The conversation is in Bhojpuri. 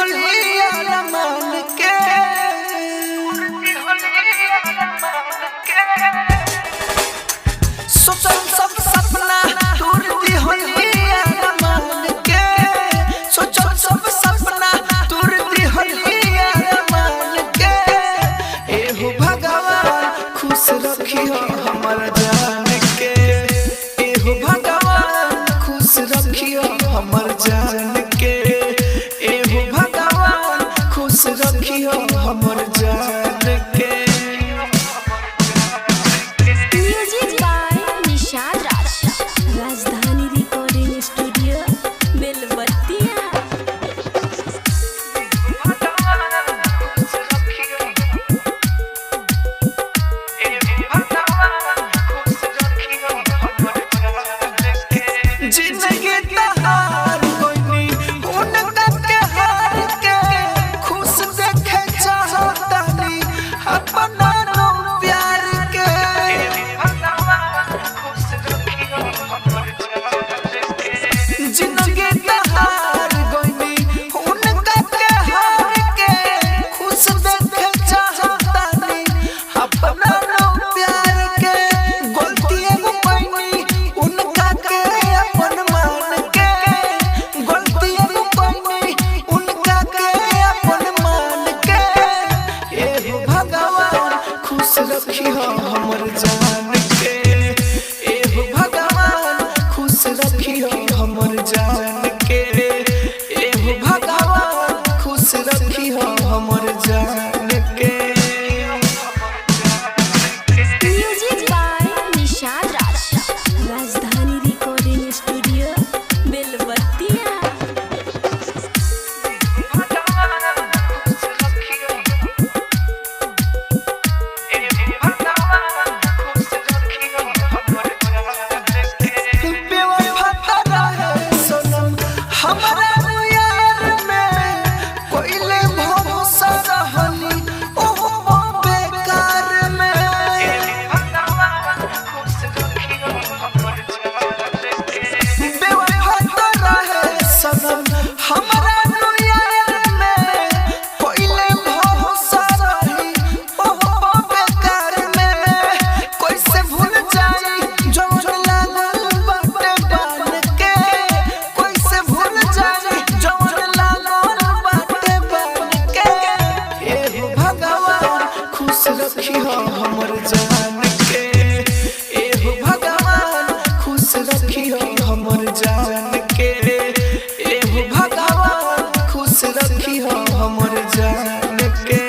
होलिया रमान के सोचल सब सपना टूटती होलिया रमान के सोचल सब सपना टूटती होलिया रमान के एहो भगवान खुश रखियो हमर जान के एहो भगवान खुश रखियो हमर जान के एहो भगवान खुश रखियो हमर जान के। म्यूजिक बाय निशाद राज, राजधानी रिकॉर्डिंग स्टूडियो बेलबत्तिया। जिंदगी तहार कोई उनका के हार के खुश देखे चाहतानी अपना नो प्यार के जिंदगी तहार कोई उनका के हार के खुश देखे चाहतानी अपना नो प्यार के गलतियां कोई उनका के अपन मान के गलतियां कोई उनका के अपन मान के एहो भगवान खुश रखियो हमर जान के एहो भगवान खुश रखियो हमर जान के एहो भगवान खुश रखियो हमर जान के। म्यूजिक बाय निशाद राज, राजधानी रिकॉर्डिंग स्टूडियो बेलबत्तिया। बेवफा रहे सनम हमरा यार में कोइले भरोसा रहनी ओहो बेकार में बेवफा रहे सनम हमरा यार में कोइले भरोसा रही ओहो बेकार में कैसे भूल जाई जो लागल बाटे बान के कैसे भूल जाई जो लागल बाटे बान के एहो भगवान खुश रखियो हमर जान के एहो भगवान खुश रखियो हमर जान के एहो भगवान खुश रखियो हमर जान के।